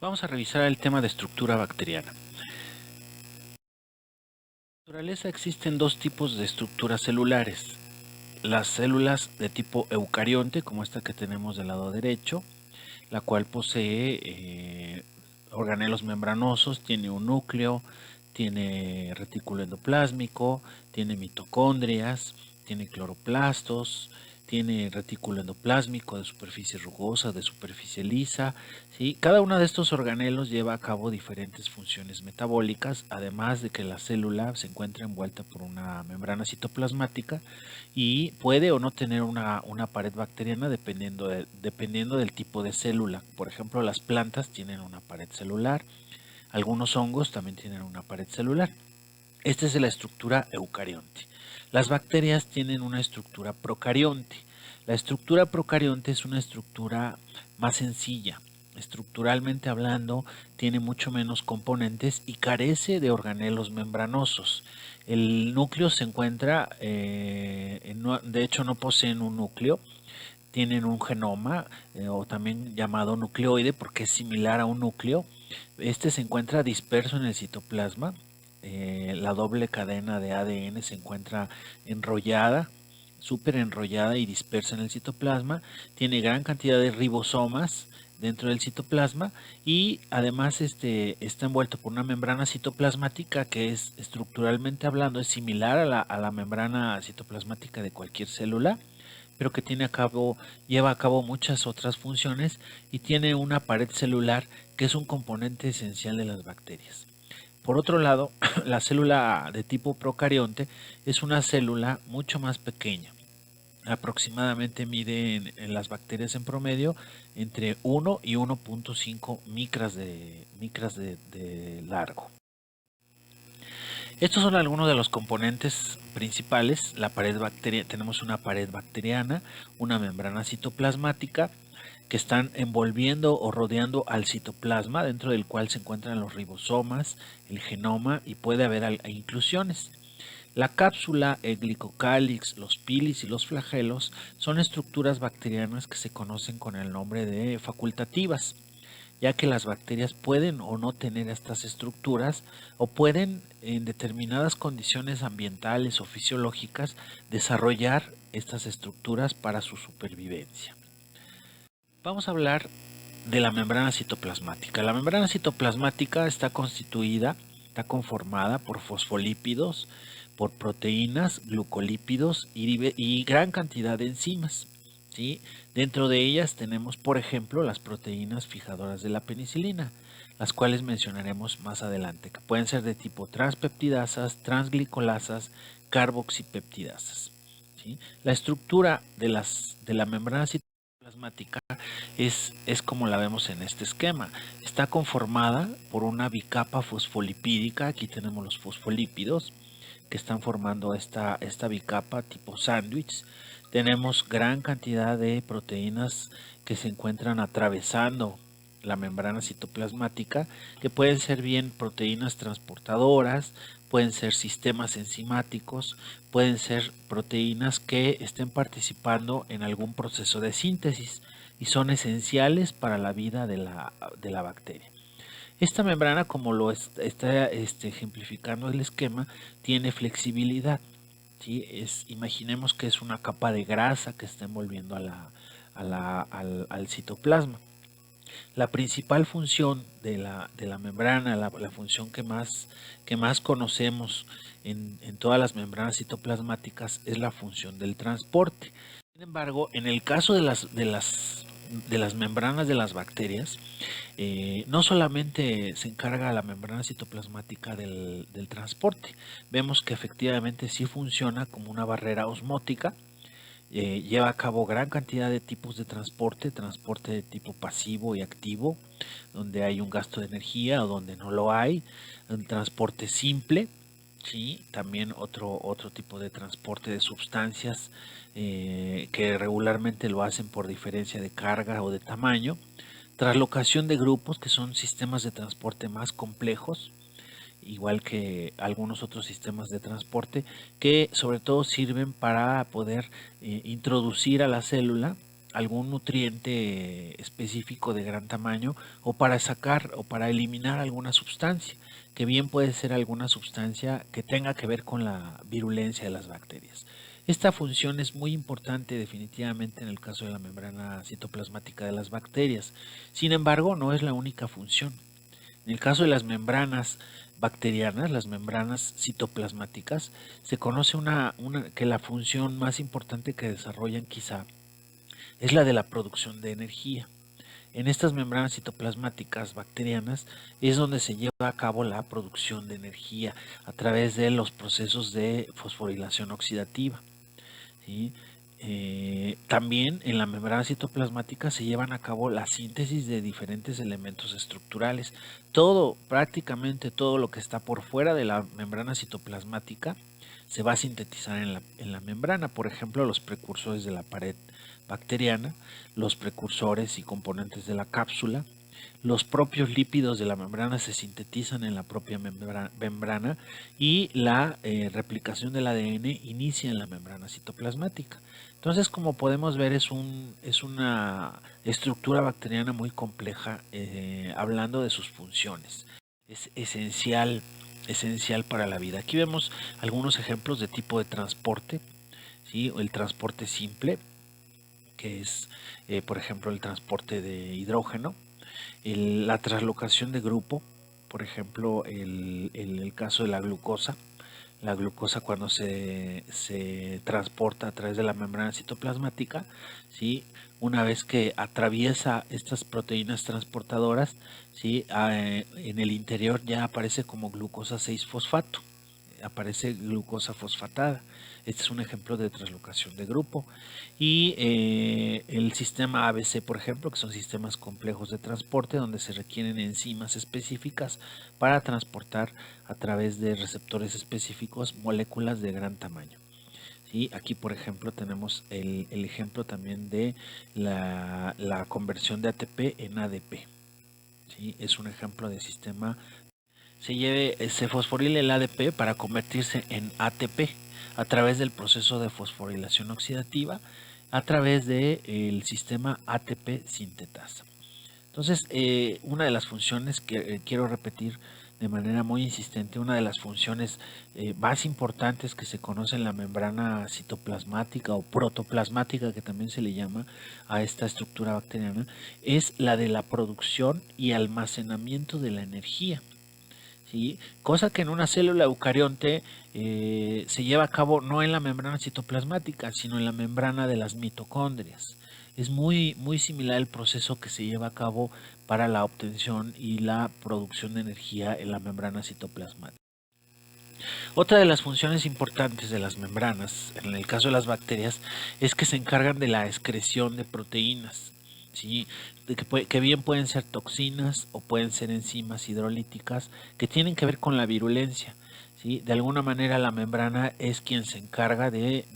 Vamos a revisar el tema de estructura bacteriana. En la naturaleza existen dos tipos de estructuras celulares. Las células de tipo eucarionte, como esta que tenemos del lado derecho, la cual posee organelos membranosos, tiene un núcleo, tiene retículo endoplásmico, tiene mitocondrias, tiene cloroplastos, tiene retículo endoplásmico de superficie rugosa, de superficie lisa. ¿Sí? Cada uno de estos organelos lleva a cabo diferentes funciones metabólicas, además de que la célula se encuentra envuelta por una membrana citoplasmática y puede o no tener una pared bacteriana dependiendo del tipo de célula. Por ejemplo, las plantas tienen una pared celular, algunos hongos también tienen una pared celular. Esta es la estructura eucarionte. Las bacterias tienen una estructura procarionte. La estructura procarionte es una estructura más sencilla. Estructuralmente hablando, tiene mucho menos componentes y carece de organelos membranosos. El núcleo se encuentra, de hecho no poseen un núcleo, tienen un genoma o también llamado nucleoide porque es similar a un núcleo. Este se encuentra disperso en el citoplasma. La doble cadena de ADN se encuentra enrollada, súper enrollada y dispersa en el citoplasma. Tiene gran cantidad de ribosomas dentro del citoplasma y además está envuelto por una membrana citoplasmática que es estructuralmente hablando es similar a la membrana citoplasmática de cualquier célula, pero que lleva a cabo muchas otras funciones y tiene una pared celular que es un componente esencial de las bacterias. Por otro lado, la célula de tipo procarionte es una célula mucho más pequeña. Aproximadamente mide en las bacterias en promedio entre 1 y 1.5 micras de largo. Estos son algunos de los componentes principales. La pared bacteriana, tenemos una pared bacteriana, una membrana citoplasmática que están envolviendo o rodeando al citoplasma, dentro del cual se encuentran los ribosomas, el genoma y puede haber inclusiones. La cápsula, el glicocálix, los pilis y los flagelos son estructuras bacterianas que se conocen con el nombre de facultativas, ya que las bacterias pueden o no tener estas estructuras o pueden en determinadas condiciones ambientales o fisiológicas desarrollar estas estructuras para su supervivencia. Vamos a hablar de la membrana citoplasmática. La membrana citoplasmática está conformada por fosfolípidos, por proteínas, glucolípidos y gran cantidad de enzimas. ¿Sí? Dentro de ellas tenemos, por ejemplo, las proteínas fijadoras de la penicilina, las cuales mencionaremos más adelante, que pueden ser de tipo transpeptidasas, transglicolasas, carboxipeptidasas. ¿Sí? La estructura de la membrana citoplasmática es como la vemos en este esquema. Está conformada por una bicapa fosfolipídica. Aquí tenemos los fosfolípidos que están formando esta bicapa tipo sándwich. Tenemos gran cantidad de proteínas que se encuentran atravesando la membrana citoplasmática, que pueden ser bien proteínas transportadoras, pueden ser sistemas enzimáticos, pueden ser proteínas que estén participando en algún proceso de síntesis y son esenciales para la vida de la bacteria. Esta membrana, como lo está ejemplificando el esquema, tiene flexibilidad. ¿Sí? Imaginemos que es una capa de grasa que está envolviendo al citoplasma. La principal función de la membrana, la función que más conocemos en todas las membranas citoplasmáticas es la función del transporte. Sin embargo, en el caso de las membranas de las bacterias, no solamente se encarga la membrana citoplasmática del transporte, vemos que efectivamente sí funciona como una barrera osmótica. Lleva a cabo gran cantidad de tipos de transporte de tipo pasivo y activo, donde hay un gasto de energía o donde no lo hay, un transporte simple, ¿sí? También otro tipo de transporte de sustancias que regularmente lo hacen por diferencia de carga o de tamaño, traslocación de grupos, que son sistemas de transporte más complejos, igual que algunos otros sistemas de transporte que sobre todo sirven para poder introducir a la célula algún nutriente específico de gran tamaño, o para sacar o para eliminar alguna sustancia, que bien puede ser alguna sustancia que tenga que ver con la virulencia de las bacterias. Esta función es muy importante definitivamente en el caso de la membrana citoplasmática de las bacterias. Sin embargo, no es la única función. En el caso de las membranas bacterianas, las membranas citoplasmáticas, se conoce que la función más importante que desarrollan quizá es la de la producción de energía. En estas membranas citoplasmáticas bacterianas es donde se lleva a cabo la producción de energía a través de los procesos de fosforilación oxidativa, ¿sí? También en la membrana citoplasmática se llevan a cabo la síntesis de diferentes elementos estructurales. Prácticamente todo lo que está por fuera de la membrana citoplasmática se va a sintetizar en la membrana. Por ejemplo, los precursores de la pared bacteriana, los precursores y componentes de la cápsula. Los propios lípidos de la membrana se sintetizan en la propia membrana y la replicación del ADN inicia en la membrana citoplasmática. Entonces, como podemos ver, es una estructura bacteriana muy compleja, hablando de sus funciones. Es esencial para la vida. Aquí vemos algunos ejemplos de tipo de transporte, ¿sí? El transporte simple, que es, por ejemplo, el transporte de hidrógeno, la translocación de grupo, por ejemplo, el caso de la glucosa. La glucosa, cuando se transporta a través de la membrana citoplasmática, ¿sí? Una vez que atraviesa estas proteínas transportadoras, ¿sí? En el interior ya aparece como glucosa 6-fosfato, aparece glucosa fosfatada. Este es un ejemplo de translocación de grupo. Y el sistema ABC, por ejemplo, que son sistemas complejos de transporte donde se requieren enzimas específicas para transportar a través de receptores específicos moléculas de gran tamaño. ¿Sí? Aquí, por ejemplo, tenemos el ejemplo también de la conversión de ATP en ADP. ¿Sí? Es un ejemplo de sistema. Se fosforila el ADP para convertirse en ATP a través del proceso de fosforilación oxidativa, a través del sistema ATP sintetasa. Entonces, una de las funciones que quiero repetir de manera muy insistente, una de las funciones más importantes que se conoce en la membrana citoplasmática o protoplasmática, que también se le llama a esta estructura bacteriana, es la de la producción y almacenamiento de la energía. ¿Sí? Cosa que en una célula eucarionte se lleva a cabo no en la membrana citoplasmática, sino en la membrana de las mitocondrias. Es muy similar el proceso que se lleva a cabo para la obtención y la producción de energía en la membrana citoplasmática. Otra de las funciones importantes de las membranas, en el caso de las bacterias, es que se encargan de la excreción de proteínas, ¿sí? Que bien pueden ser toxinas o pueden ser enzimas hidrolíticas que tienen que ver con la virulencia. ¿Sí? De alguna manera la membrana es quien se encarga de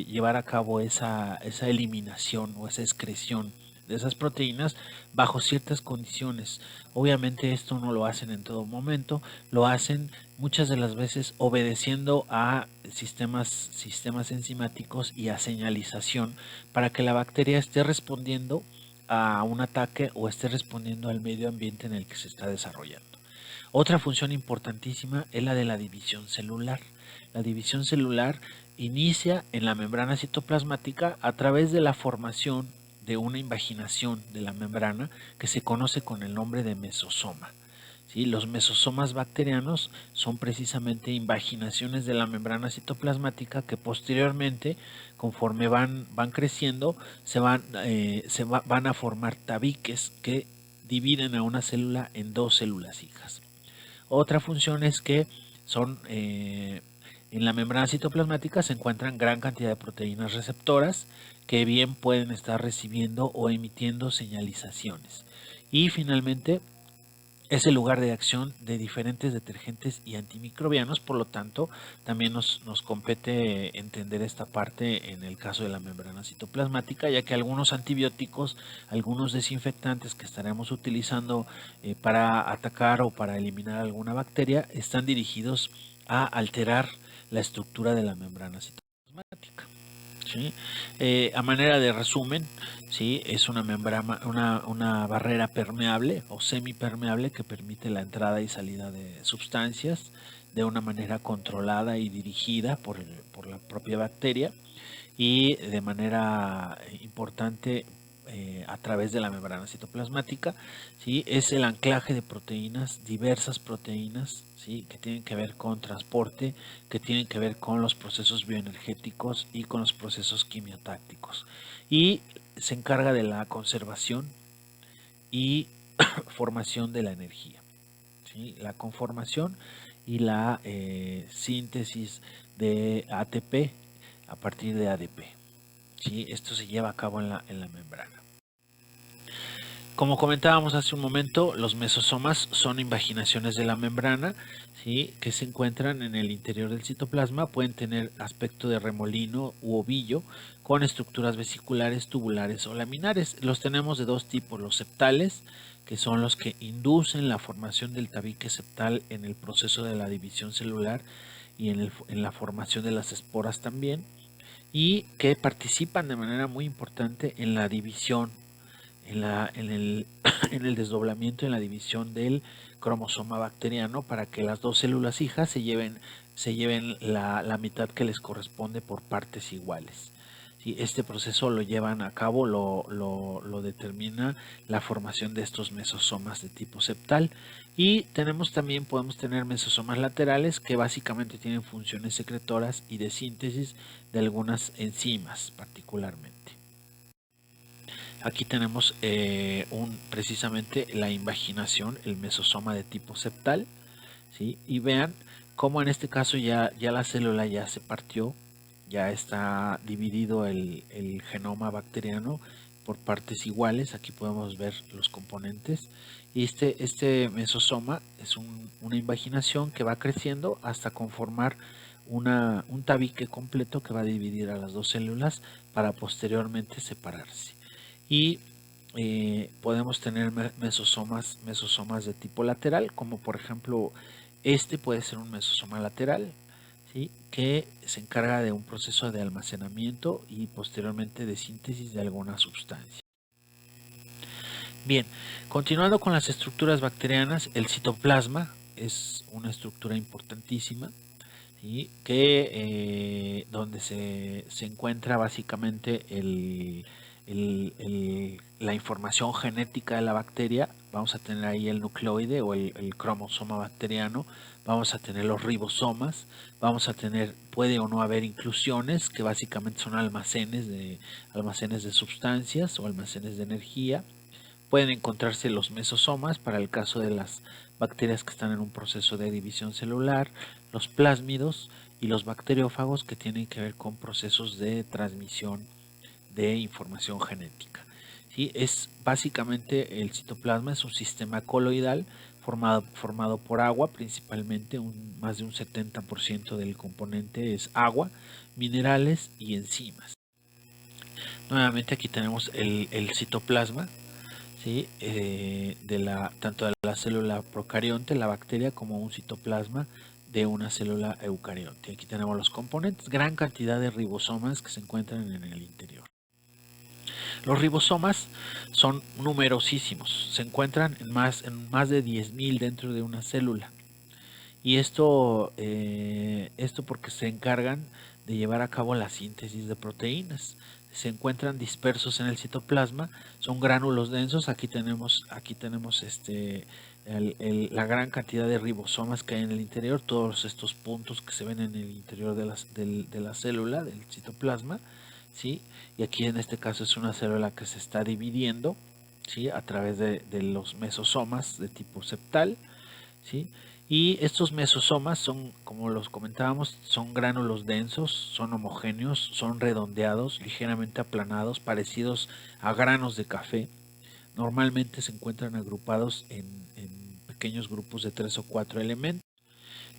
llevar a cabo esa eliminación o esa excreción de esas proteínas bajo ciertas condiciones. Obviamente esto no lo hacen en todo momento, lo hacen muchas de las veces obedeciendo a sistemas enzimáticos y a señalización para que la bacteria esté respondiendo a un ataque o esté respondiendo al medio ambiente en el que se está desarrollando. Otra función importantísima es la de la división celular. La división celular inicia en la membrana citoplasmática a través de la formación de una invaginación de la membrana que se conoce con el nombre de mesosoma. ¿Sí? Los mesosomas bacterianos son precisamente invaginaciones de la membrana citoplasmática que posteriormente, conforme van creciendo, van a formar tabiques que dividen a una célula en dos células hijas. Otra función es que en la membrana citoplasmática se encuentran gran cantidad de proteínas receptoras que bien pueden estar recibiendo o emitiendo señalizaciones. Y finalmente es el lugar de acción de diferentes detergentes y antimicrobianos, por lo tanto también nos compete entender esta parte en el caso de la membrana citoplasmática, ya que algunos antibióticos, algunos desinfectantes que estaremos utilizando para atacar o para eliminar alguna bacteria están dirigidos a alterar la estructura de la membrana citoplasmática. ¿Sí? A manera de resumen, ¿sí? Es una membrana, una barrera permeable o semipermeable que permite la entrada y salida de sustancias de una manera controlada y dirigida por la propia bacteria y de manera importante a través de la membrana citoplasmática, ¿sí? Es el anclaje de proteínas, diversas proteínas, ¿sí? Que tienen que ver con transporte, que tienen que ver con los procesos bioenergéticos y con los procesos quimiotácticos. Y se encarga de la conservación y formación de la energía, ¿sí? La conformación y la síntesis de ATP a partir de ADP. ¿Sí? Esto se lleva a cabo en la membrana. Como comentábamos hace un momento, los mesosomas son invaginaciones de la membrana, ¿sí? Que se encuentran en el interior del citoplasma. Pueden tener aspecto de remolino u ovillo con estructuras vesiculares, tubulares o laminares. Los tenemos de dos tipos, los septales, que son los que inducen la formación del tabique septal en el proceso de la división celular y en la formación de las esporas también, y que participan de manera muy importante en la división, en el desdoblamiento, en la división del cromosoma bacteriano para que las dos células hijas se lleven la mitad que les corresponde por partes iguales. ¿Sí? Este proceso lo llevan a cabo, lo determina la formación de estos mesosomas de tipo septal. Y podemos tener mesosomas laterales que básicamente tienen funciones secretoras y de síntesis de algunas enzimas particularmente. Aquí tenemos precisamente la invaginación, el mesosoma de tipo septal, ¿sí? Y vean cómo en este caso ya la célula ya se partió, ya está dividido el genoma bacteriano por partes iguales. Aquí podemos ver los componentes. Y este mesosoma es una invaginación que va creciendo hasta conformar un tabique completo que va a dividir a las dos células para posteriormente separarse. Y podemos tener mesosomas de tipo lateral, como por ejemplo este puede ser un mesosoma lateral, ¿sí? Que se encarga de un proceso de almacenamiento y posteriormente de síntesis de alguna sustancia. Bien, continuando con las estructuras bacterianas, el citoplasma es una estructura importantísima, ¿sí? Donde se encuentra básicamente la información genética de la bacteria. Vamos a tener ahí el nucleoide o el cromosoma bacteriano, vamos a tener los ribosomas, vamos a tener, puede o no haber inclusiones, que básicamente son almacenes de sustancias o almacenes de energía. Pueden encontrarse los mesosomas para el caso de las bacterias que están en un proceso de división celular, los plásmidos y los bacteriófagos que tienen que ver con procesos de transmisión de información genética. ¿Sí? Es básicamente el citoplasma es un sistema coloidal formado por agua, principalmente más de un 70% del componente es agua, minerales y enzimas. Nuevamente aquí tenemos el citoplasma, ¿sí? Tanto de la célula procarionte, la bacteria, como un citoplasma de una célula eucarionte. Aquí tenemos los componentes, gran cantidad de ribosomas que se encuentran en el interior. Los ribosomas son numerosísimos, se encuentran en más de 10.000 dentro de una célula. Y esto porque se encargan de llevar a cabo la síntesis de proteínas. Se encuentran dispersos en el citoplasma, son gránulos densos. Aquí tenemos la gran cantidad de ribosomas que hay en el interior, todos estos puntos que se ven en el interior de la célula, del citoplasma, ¿sí? Y aquí en este caso es una célula que se está dividiendo, ¿sí? A través de los mesosomas de tipo septal, ¿sí? Y estos mesosomas son, como los comentábamos, son gránulos densos, son homogéneos, son redondeados, ligeramente aplanados, parecidos a granos de café. Normalmente se encuentran agrupados en pequeños grupos de 3 o 4 elementos,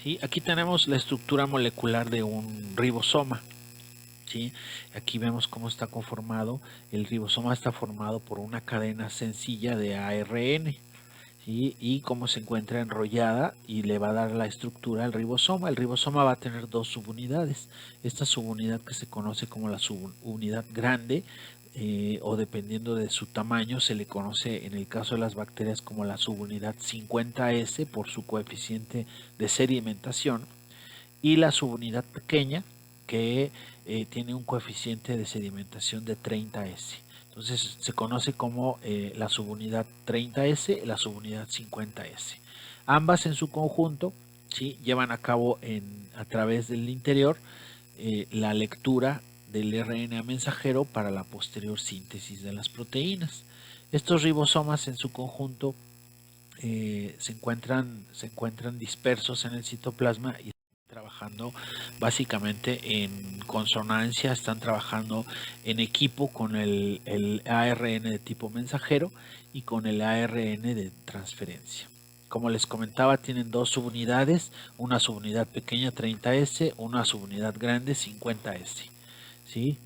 ¿sí? Aquí tenemos la estructura molecular de un ribosoma, ¿sí? Aquí vemos cómo está conformado. El ribosoma está formado por una cadena sencilla de ARN, ¿sí? Y cómo se encuentra enrollada y le va a dar la estructura al ribosoma. El ribosoma va a tener dos subunidades. Esta subunidad, que se conoce como la subunidad grande, o dependiendo de su tamaño, se le conoce en el caso de las bacterias como la subunidad 50S por su coeficiente de sedimentación, y la subunidad pequeña que tiene un coeficiente de sedimentación de 30S. Entonces se conoce como la subunidad 30S y la subunidad 50S. Ambas en su conjunto, ¿sí?, llevan a cabo a través del interior la lectura del RNA mensajero para la posterior síntesis de las proteínas. Estos ribosomas en su conjunto se encuentran dispersos en el citoplasma y están trabajando básicamente en consonancia, están trabajando en equipo con el ARN de tipo mensajero y con el ARN de transferencia. Como les comentaba, tienen dos subunidades, una subunidad pequeña 30S, una subunidad grande 50S. ¿Sí?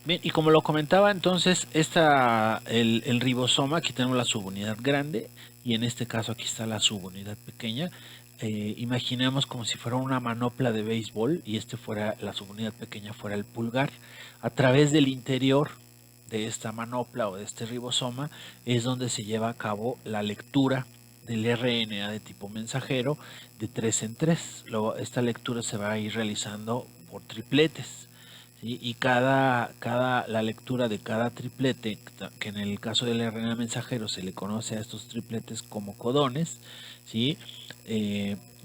Bien, y como lo comentaba, entonces el ribosoma, aquí tenemos la subunidad grande y en este caso aquí está la subunidad pequeña. Imaginemos como si fuera una manopla de béisbol y la subunidad pequeña fuera el pulgar. A través del interior de esta manopla o de este ribosoma es donde se lleva a cabo la lectura del RNA de tipo mensajero de 3 en 3. Luego, esta lectura se va a ir realizando por tripletes. ¿Sí? Y la lectura de cada triplete, que en el caso del RNA mensajero se le conoce a estos tripletes como codones, ¿sí?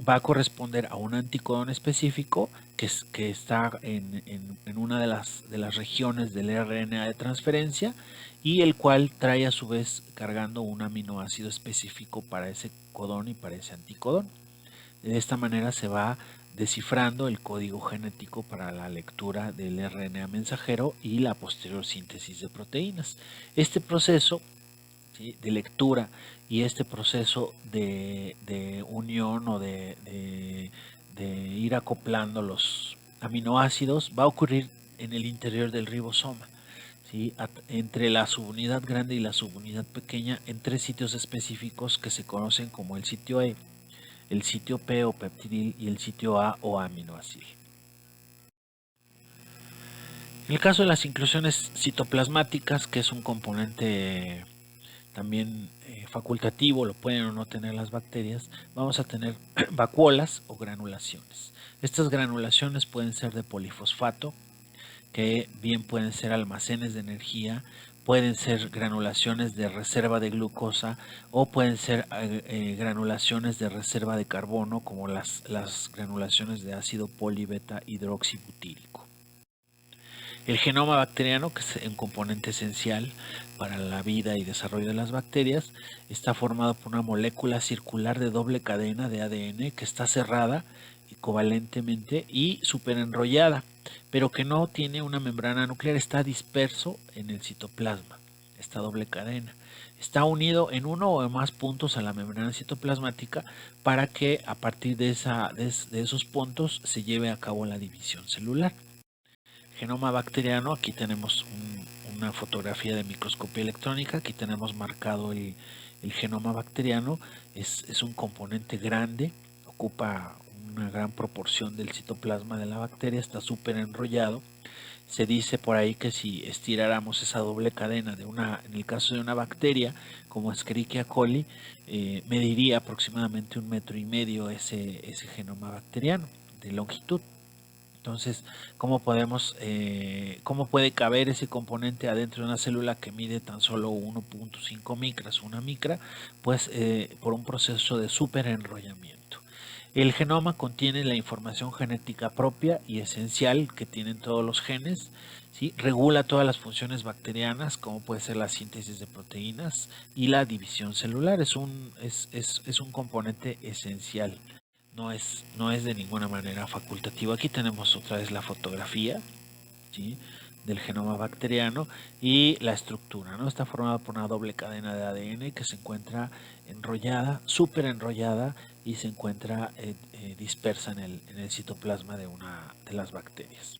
Va a corresponder a un anticodón específico que está en una de las regiones del RNA de transferencia y el cual trae a su vez cargando un aminoácido específico para ese codón y para ese anticodón. De esta manera se va descifrando el código genético para la lectura del RNA mensajero y la posterior síntesis de proteínas. Este proceso, ¿sí?, de lectura y este proceso de unión o de ir acoplando los aminoácidos va a ocurrir en el interior del ribosoma. ¿Sí? Entre la subunidad grande y la subunidad pequeña en tres sitios específicos que se conocen como el sitio E, el sitio P o peptidil y el sitio A o aminoácido. En el caso de las inclusiones citoplasmáticas, que es un componente también facultativo, lo pueden o no tener las bacterias, vamos a tener vacuolas o granulaciones. Estas granulaciones pueden ser de polifosfato, que bien pueden ser almacenes de energía, pueden ser granulaciones de reserva de glucosa o pueden ser granulaciones de reserva de carbono, como las granulaciones de ácido polibeta hidroxibutírico. El genoma bacteriano, que es un componente esencial para la vida y desarrollo de las bacterias, está formado por una molécula circular de doble cadena de ADN que está cerrada covalentemente y superenrollada, pero que no tiene una membrana nuclear, está disperso en el citoplasma, esta doble cadena. Está unido en uno o más puntos a la membrana citoplasmática para que a partir de esos puntos se lleve a cabo la división celular. Genoma bacteriano, aquí tenemos una fotografía de microscopía electrónica, aquí tenemos marcado el genoma bacteriano, es un componente grande, ocupa una gran proporción del citoplasma de la bacteria, está súper enrollado. Se dice por ahí que si estiráramos esa doble cadena en el caso de una bacteria como Escherichia coli, mediría aproximadamente 1,5 metros ese genoma bacteriano de longitud. Entonces, ¿cómo puede caber ese componente adentro de una célula que mide tan solo 1,5 micras, una micra? Pues por un proceso de superenrollamiento. El genoma contiene la información genética propia y esencial que tienen todos los genes, ¿sí? Regula todas las funciones bacterianas, como puede ser la síntesis de proteínas y la división celular. Es un componente esencial. No es de ninguna manera facultativo. Aquí tenemos otra vez la fotografía, ¿sí?, del genoma bacteriano y la estructura, ¿no? Está formada por una doble cadena de ADN que se encuentra enrollada, súper enrollada, y se encuentra dispersa en el citoplasma de una de las bacterias.